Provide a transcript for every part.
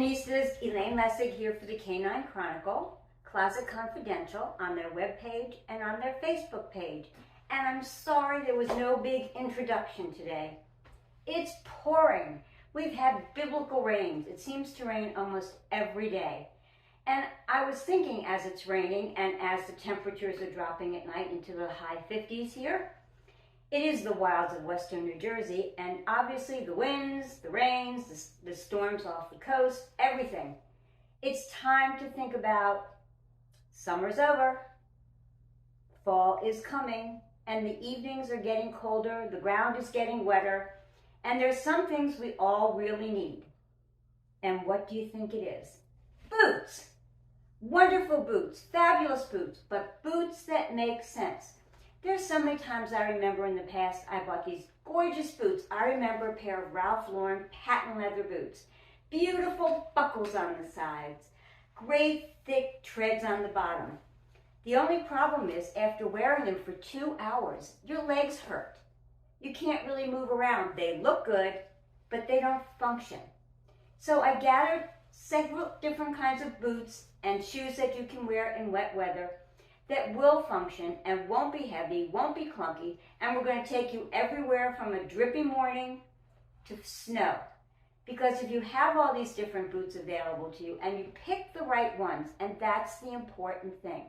Fashionistas, Elaine Lessig here for the Canine Chronicle, Closet Confidential on their webpage and on their Facebook page. And I'm sorry there was no big introduction today. It's pouring. We've had biblical rains. It seems to rain almost every day. And I was thinking as it's raining and as the temperatures are dropping at night into the high 50s here, it is the wilds of western New Jersey, and obviously the winds, the rains, the storms off the coast, everything. It's time to think about summer's over, fall is coming, and the evenings are getting colder, the ground is getting wetter, and there's some things we all really need. And what do you think it is? Boots! Wonderful boots, fabulous boots, but boots that make sense. There's so many times I remember in the past I bought these gorgeous boots. I remember a pair of Ralph Lauren patent leather boots. Beautiful buckles on the sides. Great thick treads on the bottom. The only problem is after wearing them for 2 hours, your legs hurt. You can't really move around. They look good, but they don't function. So I gathered several different kinds of boots and shoes that you can wear in wet weather that will function and won't be heavy, won't be clunky, and we're going to take you everywhere from a drippy morning to snow. Because if you have all these different boots available to you and you pick the right ones, and that's the important thing.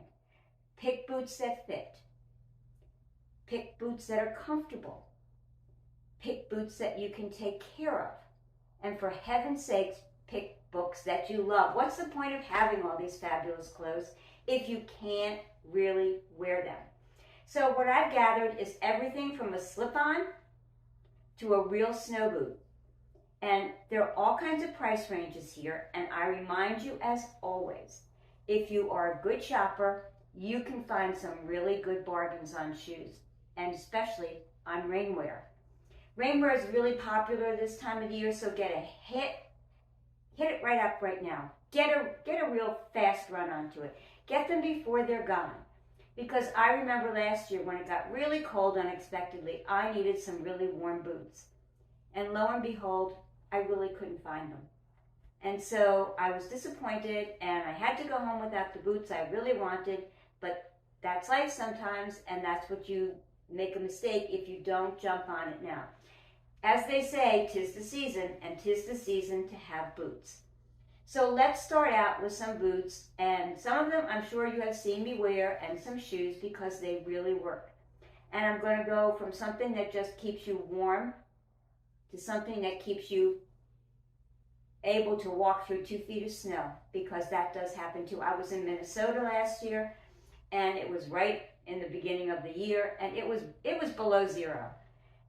Pick boots that fit. Pick boots that are comfortable. Pick boots that you can take care of. And for heaven's sakes, pick books that you love. What's the point of having all these fabulous clothes if you can't really wear them? So what I've gathered is everything from a slip-on to a real snow boot. And there are all kinds of price ranges here, and I remind you as always, if you are a good shopper, you can find some really good bargains on shoes, and especially on rainwear. Rainwear is really popular this time of the year, so get a hit it right up right now. Get a real fast run onto it. Get them before they're gone. Because I remember last year when it got really cold unexpectedly, I needed some really warm boots. And lo and behold, I really couldn't find them. And so I was disappointed and I had to go home without the boots I really wanted, but that's life sometimes, and that's what you make a mistake if you don't jump on it now. As they say, 'tis the season, and 'tis the season to have boots. So let's start out with some boots, and some of them I'm sure you have seen me wear, and some shoes because they really work. And I'm going to go from something that just keeps you warm to something that keeps you able to walk through 2 feet of snow, because that does happen too. I was in Minnesota last year, and it was right in the beginning of the year, and it was below zero.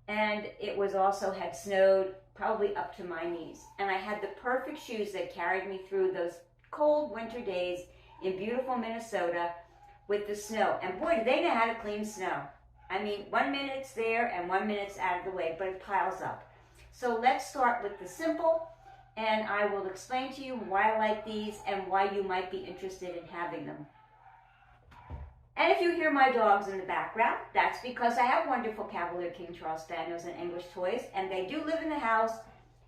And it was also had snowed probably up to my knees. And I had the perfect shoes that carried me through those cold winter days in beautiful Minnesota with the snow. And boy, do they know how to clean snow. I mean, 1 minute it's there and 1 minute it's out of the way, but it piles up. So let's start with the simple, and I will explain to you why I like these and why you might be interested in having them. And if you hear my dogs in the background, that's because I have wonderful Cavalier King Charles Spaniels and English toys, and they do live in the house,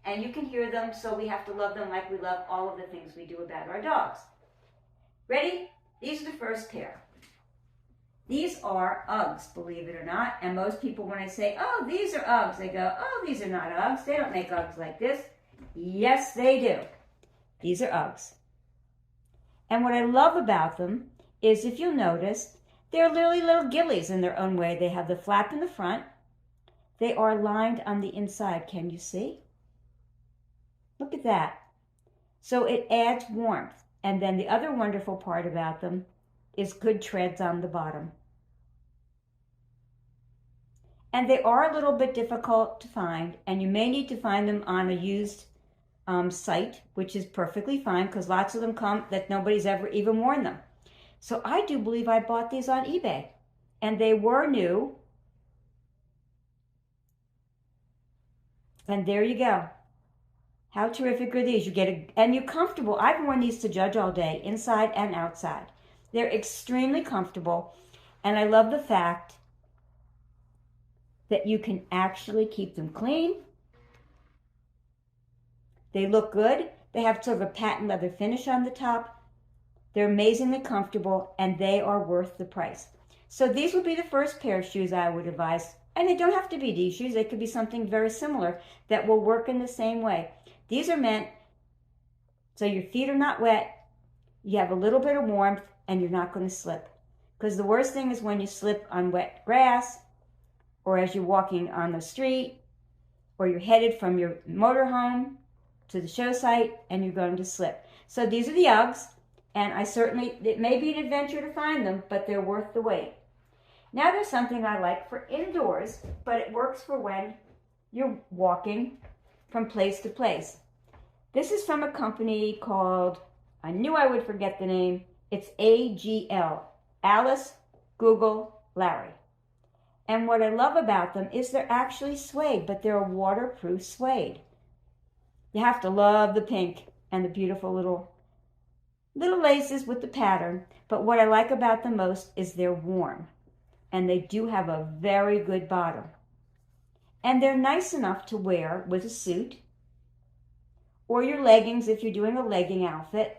and you can hear them, so we have to love them like we love all of the things we do about our dogs. Ready? These are the first pair. These are Uggs, believe it or not, and most people when I say, oh, these are Uggs, they go, oh, these are not Uggs. They don't make Uggs like this. Yes, they do. These are Uggs. And what I love about them is, if you'll notice, they're literally little ghillies in their own way. They have the flap in the front. They are lined on the inside. Can you see? Look at that. So it adds warmth. And then the other wonderful part about them is good treads on the bottom. And they are a little bit difficult to find, and you may need to find them on a used site, which is perfectly fine because lots of them come that nobody's ever even worn them. So I do believe I bought these on eBay, and they were new. And there you go. How terrific are these? You get and you're comfortable. I've worn these to judge all day, inside and outside. They're extremely comfortable, and I love the fact that you can actually keep them clean. They look good. They have sort of a patent leather finish on the top. They're amazingly comfortable, and they are worth the price. So these would be the first pair of shoes I would advise. And they don't have to be these shoes. They could be something very similar that will work in the same way. These are meant so your feet are not wet, you have a little bit of warmth, and you're not going to slip. Because the worst thing is when you slip on wet grass, or as you're walking on the street, or you're headed from your motorhome to the show site, and you're going to slip. So these are the Uggs, and it may be an adventure to find them, but they're worth the wait. Now there's something I like for indoors, but it works for when you're walking from place to place. This is from a company called, I knew I would forget the name, it's AGL, Alice, Google, Larry. And what I love about them is they're actually suede, but they're a waterproof suede. You have to love the pink and the beautiful little laces with the pattern. But what I like about them most is they're warm. And they do have a very good bottom. And they're nice enough to wear with a suit, or your leggings if you're doing a legging outfit,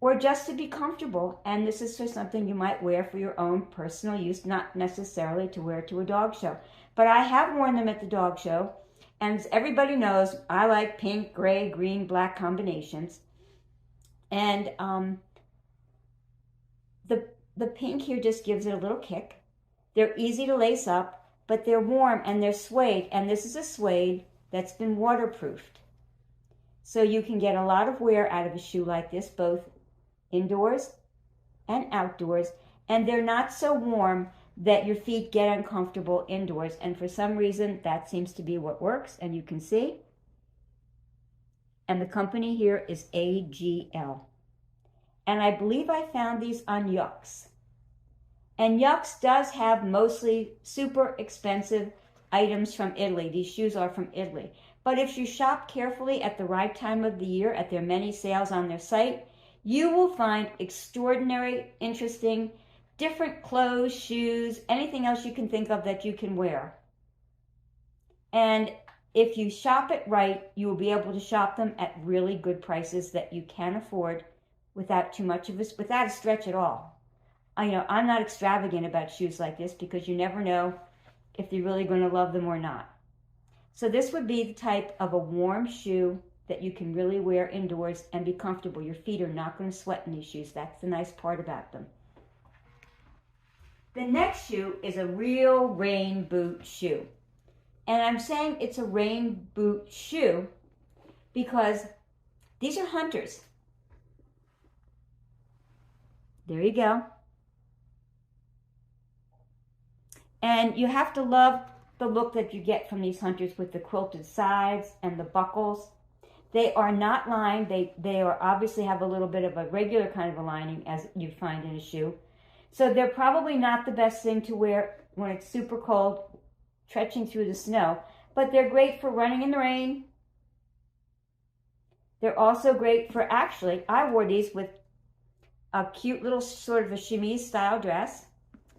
or just to be comfortable. And this is for something you might wear for your own personal use, not necessarily to wear to a dog show. But I have worn them at the dog show, and as everybody knows, I like pink, gray, green, black combinations. And the pink here just gives it a little kick. They're easy to lace up, but they're warm and they're suede. And this is a suede that's been waterproofed. So you can get a lot of wear out of a shoe like this, both indoors and outdoors. And they're not so warm that your feet get uncomfortable indoors. And for some reason, that seems to be what works. And you can see. And the company here is AGL. And I believe I found these on Yucks. And Yucks does have mostly super expensive items from Italy. These shoes are from Italy. But if you shop carefully at the right time of the year at their many sales on their site, you will find extraordinary, interesting, different clothes, shoes, anything else you can think of that you can wear. And if you shop it right, you will be able to shop them at really good prices that you can afford without without a stretch at all. I'm not extravagant about shoes like this because you never know if you're really going to love them or not. So this would be the type of a warm shoe that you can really wear indoors and be comfortable. Your feet are not going to sweat in these shoes. That's the nice part about them. The next shoe is a real rain boot shoe. And I'm saying it's a rain boot shoe because these are hunters. There you go. And you have to love the look that you get from these hunters with the quilted sides and the buckles. They are not lined. They are obviously have a little bit of a regular kind of a lining as you find in a shoe. So they're probably not the best thing to wear when it's super cold, trekking through the snow. But they're great for running in the rain. They're also great for, actually, I wore these with a cute little sort of a chemise style dress.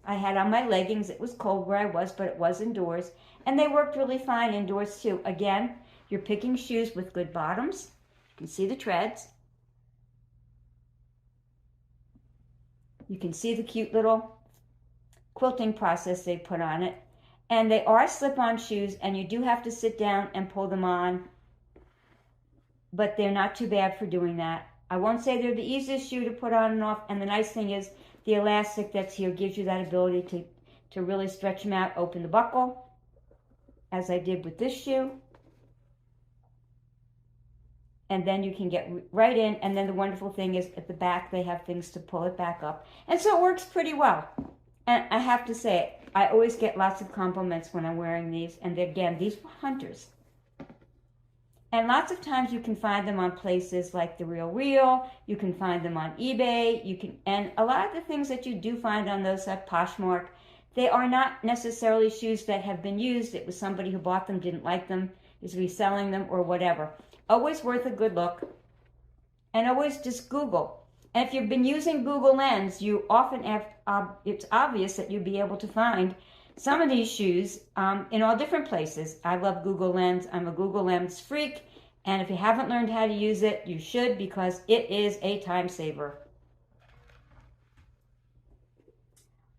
I had on my leggings. It was cold where I was, but it was indoors. And they worked really fine indoors too. Again, you're picking shoes with good bottoms. You can see the treads. You can see the cute little quilting process they put on it. And they are slip-on shoes, and you do have to sit down and pull them on. But they're not too bad for doing that. I won't say they're the easiest shoe to put on and off. And the nice thing is, the elastic that's here gives you that ability to really stretch them out, open the buckle, as I did with this shoe. And then you can get right in. And then the wonderful thing is at the back, they have things to pull it back up. And so it works pretty well. And I have to say, I always get lots of compliments when I'm wearing these. And again, these were hunters. And lots of times you can find them on places like The Real Real. You can find them on eBay. And a lot of the things that you do find on those at Poshmark, they are not necessarily shoes that have been used. It was somebody who bought them, didn't like them, is reselling them or whatever. Always worth a good look. And always just Google. And if you've been using Google Lens, you often have, it's obvious that you'll be able to find some of these shoes in all different places. I love Google Lens. I'm a Google Lens freak. And if you haven't learned how to use it, you should, because it is a time saver.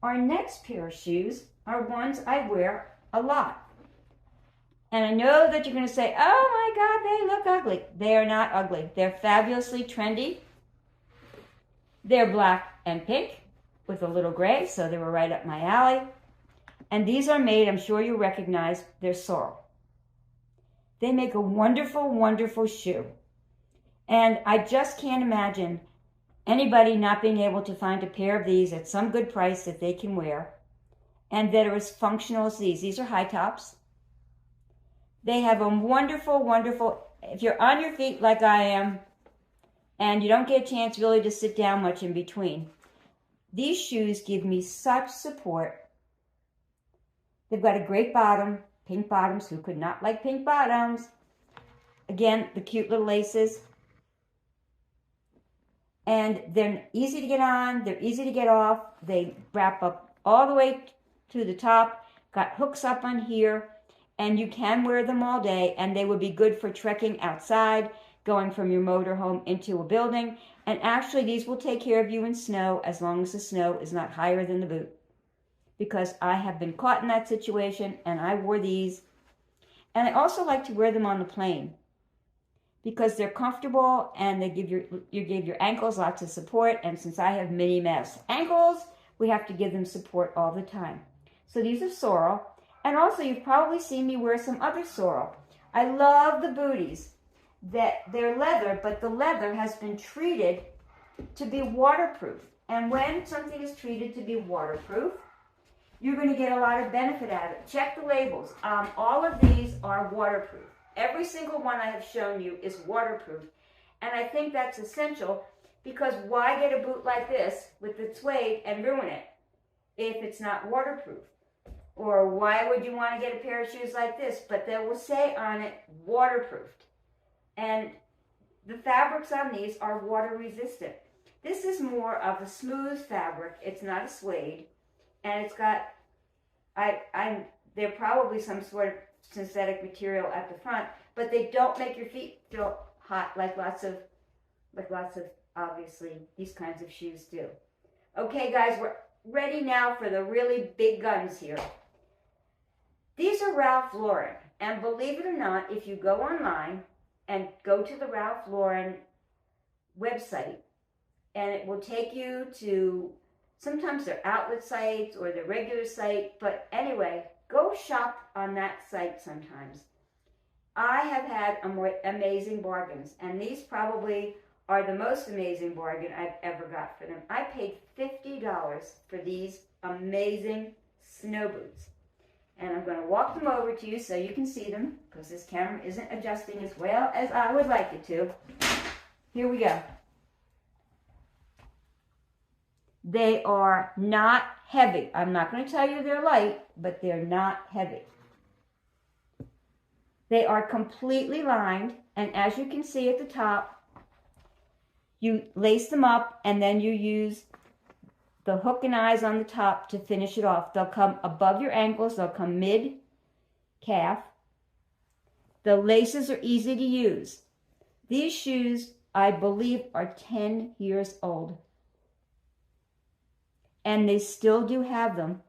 Our next pair of shoes are ones I wear a lot. And I know that you're going to say, oh my God, they look ugly. They are not ugly. They're fabulously trendy. They're black and pink with a little gray, so they were right up my alley. And these are made, I'm sure you recognize, they're sorrel. They make a wonderful, wonderful shoe. And I just can't imagine anybody not being able to find a pair of these at some good price that they can wear and that are as functional as these. These are high tops. They have a wonderful, wonderful, if you're on your feet like I am and you don't get a chance really to sit down much in between, these shoes give me such support. They've got a great bottom, pink bottoms. Who could not like pink bottoms? Again, the cute little laces. And they're easy to get on, they're easy to get off. They wrap up all the way to the top, got hooks up on here, and you can wear them all day, and they would be good for trekking outside, going from your motorhome into a building. And actually, these will take care of you in snow as long as the snow is not higher than the boot. Because I have been caught in that situation, and I wore these. And I also like to wear them on the plane, because they're comfortable and they give your ankles lots of support. And since I have Minnie Mouse ankles, we have to give them support all the time. So these are sorrel. And also, you've probably seen me wear some other sorrel. I love the booties. They're leather, but the leather has been treated to be waterproof. And when something is treated to be waterproof, you're going to get a lot of benefit out of it. Check the labels. All of these are waterproof. Every single one I have shown you is waterproof. And I think that's essential, because why get a boot like this with the suede and ruin it if it's not waterproof? Or why would you want to get a pair of shoes like this, but they will say on it waterproofed? And the fabrics on these are water resistant. This is more of a smooth fabric. It's not a suede. And it's got, they're probably some sort of synthetic material at the front, but they don't make your feet feel hot like lots of obviously these kinds of shoes do. Okay guys, we're ready now for the really big guns here. These are Ralph Lauren, and believe it or not, if you go online and go to the Ralph Lauren website, and it will take you to sometimes their outlet sites or their regular site, but anyway, go shop on that site sometimes. I have had amazing bargains, and these probably are the most amazing bargain I've ever got for them. I paid $50 for these amazing snow boots. And I'm going to walk them over to you so you can see them, because this camera isn't adjusting as well as I would like it to. Here we go. They are not heavy. I'm not going to tell you they're light, but they're not heavy. They are completely lined, and as you can see at the top, you lace them up, and then you use the hook and eyes on the top to finish it off. They'll come above your ankles. They'll come mid-calf. The laces are easy to use. These shoes, I believe, are 10 years old. And they still do have them,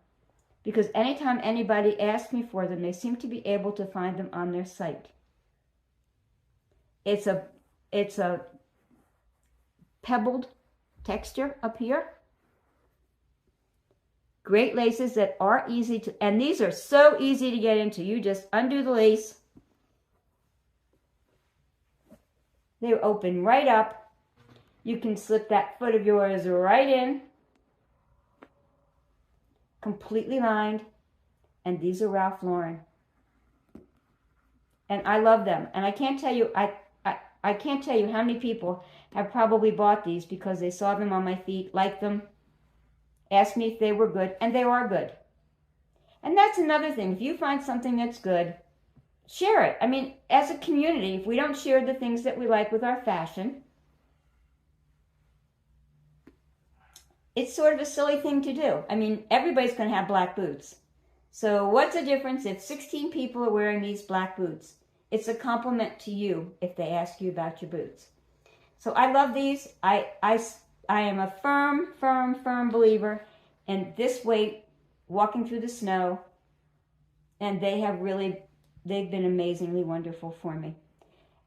because anytime anybody asks me for them, they seem to be able to find them on their site. It's a pebbled texture up here. Great laces that are easy to, and these are so easy to get into. You just undo the lace. They open right up. You can slip that foot of yours right in. Completely lined. And these are Ralph Lauren. And I love them. And I can't tell you, I can't tell you how many people have probably bought these because they saw them on my feet, liked them, asked me if they were good, and they are good. And that's another thing. If you find something that's good, share it. I mean, as a community, if we don't share the things that we like with our fashion, it's sort of a silly thing to do. I mean, everybody's going to have black boots. So what's the difference if 16 people are wearing these black boots? it's a compliment to you if they ask you about your boots. So I love these. I am a firm believer in this weight, walking through the snow, and they've been amazingly wonderful for me.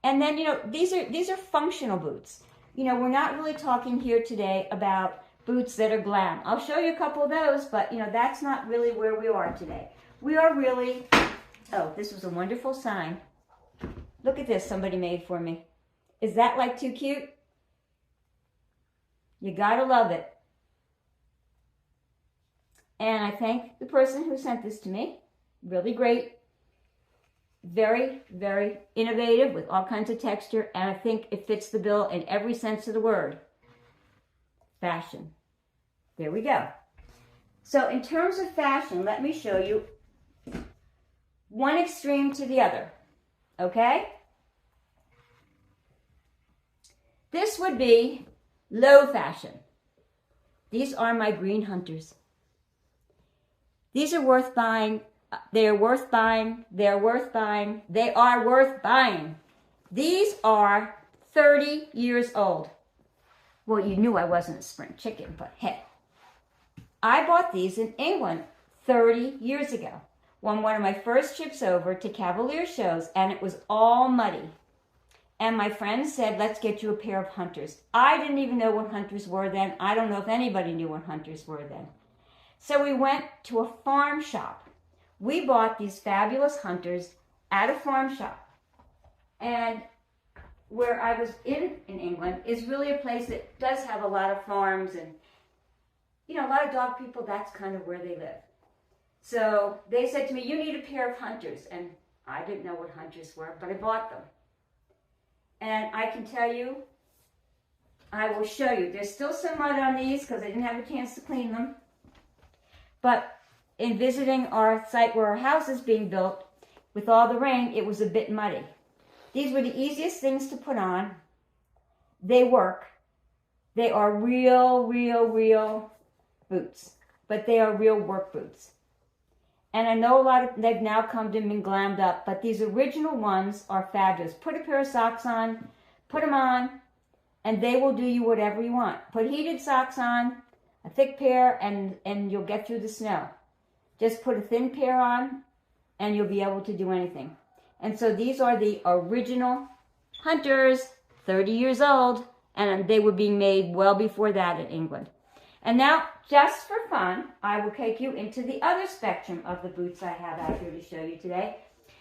And then, these are functional boots. We're not really talking here today about boots that are glam. I'll show you a couple of those, but, that's not really where we are today. We are really, oh, this was a wonderful sign. Look at this somebody made for me. Is that like too cute? You gotta love it. And I thank the person who sent this to me. Really great. Very, very innovative with all kinds of texture. And I think it fits the bill in every sense of the word. Fashion. There we go. So in terms of fashion, let me show you one extreme to the other. Okay? This would be low fashion. These are my green hunters. These are worth buying. They're worth buying. They're worth buying. They are worth buying. These are 30 years old. Well, you knew I wasn't a spring chicken, but hey. I bought these in England 30 years ago on one of my first trips over to Cavalier shows, and it was all muddy. And my friend said, let's get you a pair of hunters. I didn't even know what hunters were then. I don't know if anybody knew what hunters were then. So we went to a farm shop. We bought these fabulous hunters at a farm shop. And where I was in England is really a place that does have a lot of farms and, a lot of dog people, that's kind of where they live. So they said to me, you need a pair of hunters. And I didn't know what hunters were, but I bought them. And I can tell you, I will show you. There's still some mud on these because I didn't have a chance to clean them. But in visiting our site where our house is being built, with all the rain, it was a bit muddy. These were the easiest things to put on. They work. They are real boots. But they are real work boots. And I know a lot of, they've now come to and glammed up, but these original ones are fabulous. Put a pair of socks on, put them on, and they will do you whatever you want. Put heated socks on, a thick pair, and you'll get through the snow. Just put a thin pair on, and you'll be able to do anything. And so these are the original hunters, 30 years old, and they were being made well before that in England. And now, just for fun, I will take you into the other spectrum of the boots I have out here to show you today.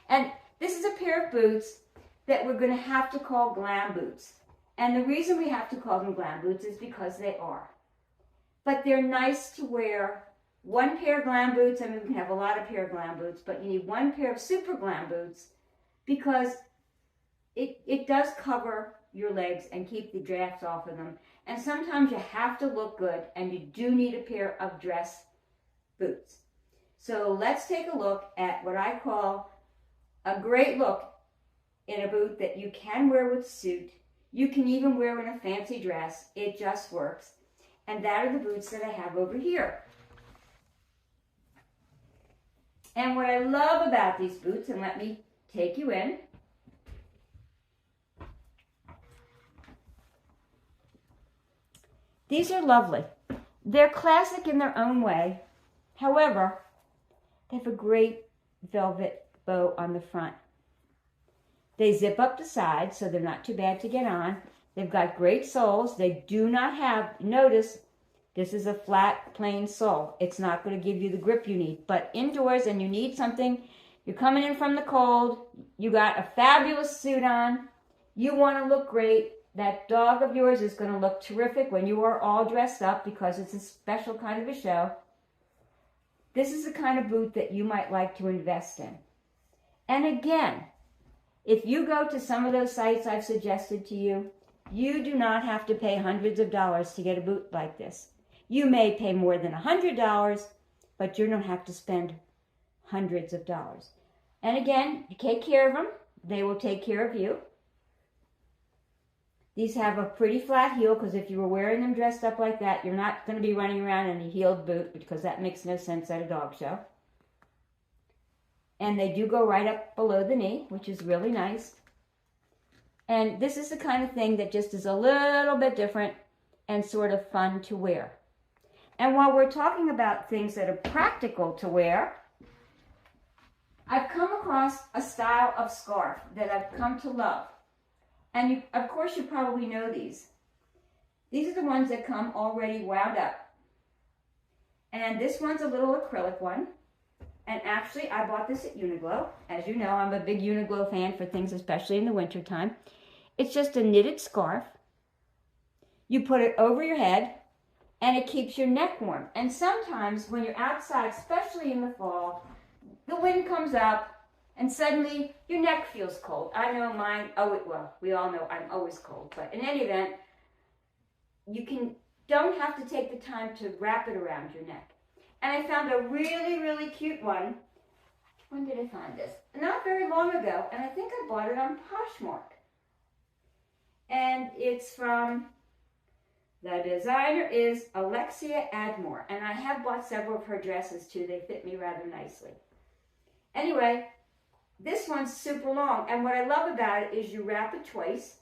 And this is a pair of boots that we're going to have to call glam boots. And the reason we have to call them glam boots is because they are. But they're nice to wear. One pair of glam boots, I mean, we can have a lot of pair of glam boots, but you need one pair of super glam boots because it does cover your legs and keep the drafts off of them. And sometimes you have to look good, and you do need a pair of dress boots. So let's take a look at what I call a great look in a boot that you can wear with a suit. You can even wear in a fancy dress. It just works. And that are the boots that I have over here. And what I love about these boots, and let me take you in. These are lovely. They're classic in their own way. However, they have a great velvet bow on the front. They zip up the sides, so they're not too bad to get on. They've got great soles. They do not have, notice, this is a flat, plain sole. It's not going to give you the grip you need. But indoors, and you need something, you're coming in from the cold, you got a fabulous suit on, you want to look great. That dog of yours is going to look terrific when you are all dressed up because it's a special kind of a show. This is the kind of boot that you might like to invest in. And again, if you go to some of those sites I've suggested to you, you do not have to pay hundreds of dollars to get a boot like this. You may pay more than $100, but you don't have to spend hundreds of dollars. And again, you take care of them. They will take care of you. These have a pretty flat heel because if you were wearing them dressed up like that, you're not going to be running around in a heeled boot because that makes no sense at a dog show. And they do go right up below the knee, which is really nice. And this is the kind of thing that just is a little bit different and sort of fun to wear. And while we're talking about things that are practical to wear, I've come across a style of scarf that I've come to love. And of course you probably know these. These are the ones that come already wound up. And this one's a little acrylic one. And actually I bought this at Uniqlo. As you know, I'm a big Uniqlo fan for things, especially in the wintertime. It's just a knitted scarf. You put it over your head and it keeps your neck warm. And sometimes when you're outside, especially in the fall, the wind comes up and suddenly your neck feels cold. I know mine, well, we all know I'm always cold, but in any event, you don't have to take the time to wrap it around your neck. And I found a really, really cute one. When did I find this? Not very long ago, and I think I bought it on Poshmark. And it's from, the designer is Alexia Admore, and I have bought several of her dresses too. They fit me rather nicely. Anyway, this one's super long, and what I love about it is you wrap it twice,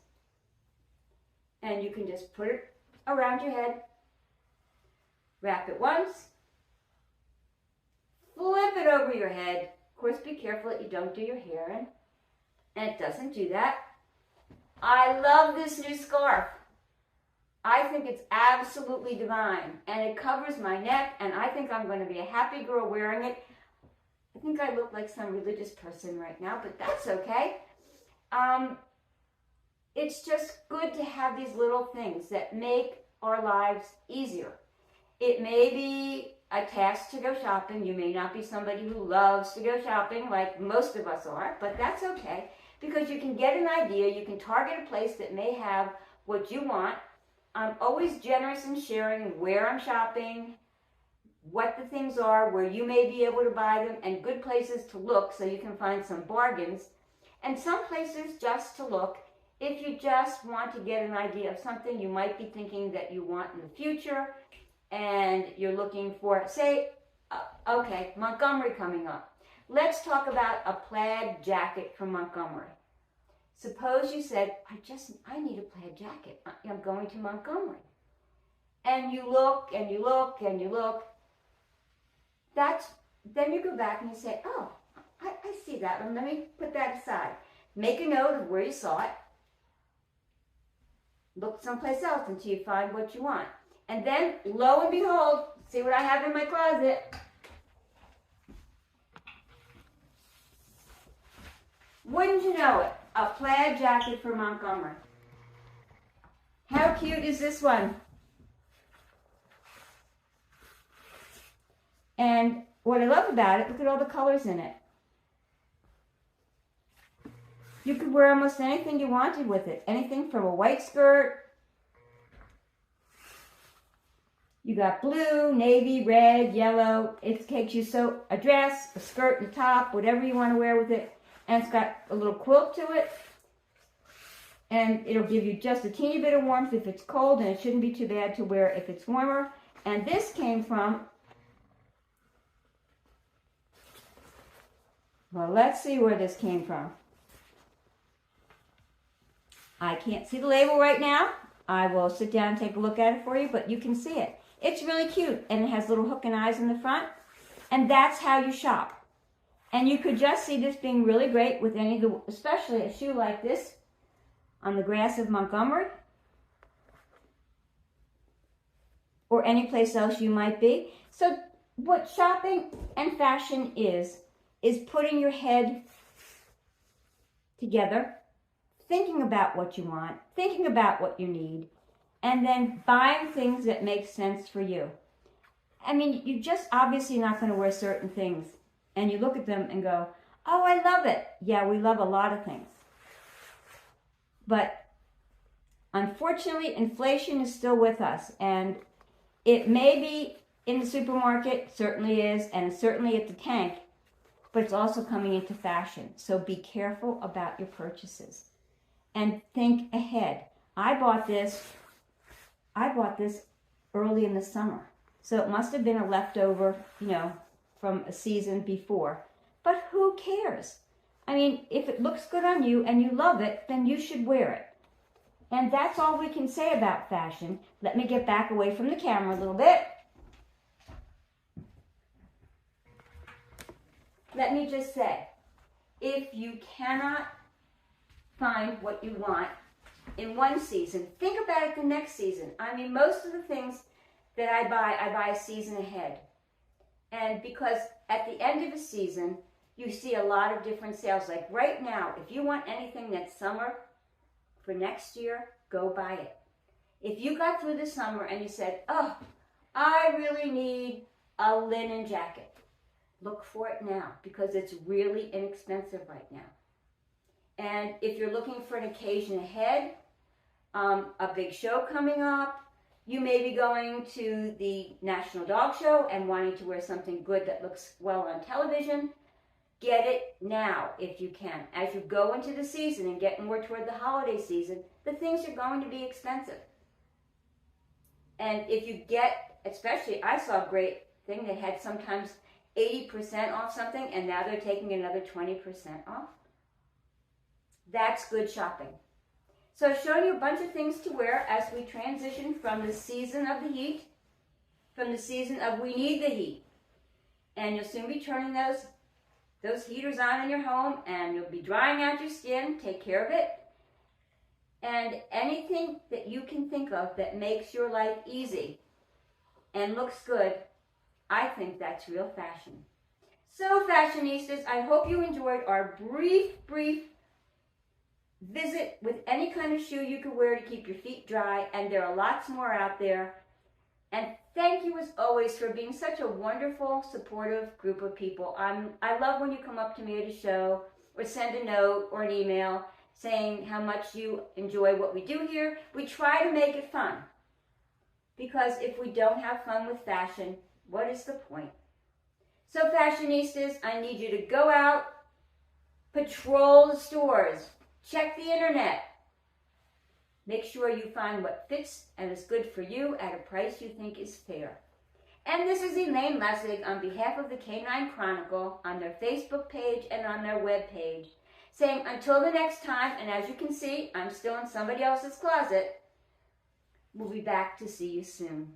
and you can just put it around your head, wrap it once, flip it over your head. Of course, be careful that you don't do your hair in, and it doesn't do that. I love this new scarf. I think it's absolutely divine, and it covers my neck, and I think I'm going to be a happy girl wearing it. I think I look like some religious person right now, but that's okay. It's just good to have these little things that make our lives easier. It may be a task to go shopping. You may not be somebody who loves to go shopping like most of us are, but that's okay because you can get an idea. You can target a place that may have what you want. I'm always generous in sharing where I'm shopping, what the things are, where you may be able to buy them, and good places to look so you can find some bargains, and some places just to look if you just want to get an idea of something you might be thinking that you want in the future, and you're looking for, say, okay, Montgomery coming up. Let's talk about a plaid jacket from Montgomery. Suppose you said, I need a plaid jacket. I'm going to Montgomery. And you look, and you look, and you look. Then you go back and you say, oh, I see that one. Let me put that aside. Make a note of where you saw it. Look someplace else until you find what you want. And then, lo and behold, see what I have in my closet. Wouldn't you know it? A plaid jacket for Montgomery. How cute is this one? And what I love about it, look at all the colors in it. You could wear almost anything you wanted with it. Anything from a white skirt. You got blue, navy, red, yellow. It takes you a dress, a skirt, and a top, whatever you want to wear with it. And it's got a little quilt to it. And it'll give you just a teeny bit of warmth if it's cold, and it shouldn't be too bad to wear if it's warmer. And this came from, well, let's see where this came from. I can't see the label right now. I will sit down and take a look at it for you, but you can see it. It's really cute, and it has little hook and eyes in the front, and that's how you shop. And you could just see this being really great with any of the, especially a shoe like this on the grass of Montgomery, or any place else you might be. So what shopping and fashion is putting your head together, thinking about what you want, thinking about what you need, and then buying things that make sense for you. I mean, you're just obviously not going to wear certain things, and you look at them and go, oh, I love it. Yeah, we love a lot of things. But unfortunately, inflation is still with us, and it may be in the supermarket, certainly is, and certainly at the tank, but it's also coming into fashion. So be careful about your purchases and think ahead. I bought this early in the summer. So it must have been a leftover, from a season before. But who cares? I mean, if it looks good on you and you love it, then you should wear it. And that's all we can say about fashion. Let me get back away from the camera a little bit. Let me just say, if you cannot find what you want in one season, think about it the next season. I mean, most of the things that I buy a season ahead. And because at the end of a season, you see a lot of different sales. Like right now, if you want anything that's summer for next year, go buy it. If you got through the summer and you said, oh, I really need a linen jacket, look for it now because it's really inexpensive right now. And if you're looking for an occasion ahead, a big show coming up, you may be going to the National Dog Show and wanting to wear something good that looks well on television. Get it now if you can. As you go into the season and get more toward the holiday season, the things are going to be expensive. And if you get, especially, I saw a great thing, they had sometimes 80% off something and now they're taking another 20% off. That's good shopping. So I've shown you a bunch of things to wear as we transition from the season of the heat, from the season of we need the heat. And you'll soon be turning those heaters on in your home and you'll be drying out your skin. Take care of it. And anything that you can think of that makes your life easy and looks good, I think that's real fashion. So fashionistas, I hope you enjoyed our brief visit with any kind of shoe you could wear to keep your feet dry, and there are lots more out there. And thank you as always for being such a wonderful, supportive group of people. I love when you come up to me at a show or send a note or an email saying how much you enjoy what we do here. We try to make it fun, because if we don't have fun with fashion, what is the point? So fashionistas, I need you to go out, patrol the stores, check the internet. Make sure you find what fits and is good for you at a price you think is fair. And this is Elaine Lessig on behalf of the Canine Chronicle on their Facebook page and on their web page, saying until the next time, and as you can see, I'm still in somebody else's closet, we'll be back to see you soon.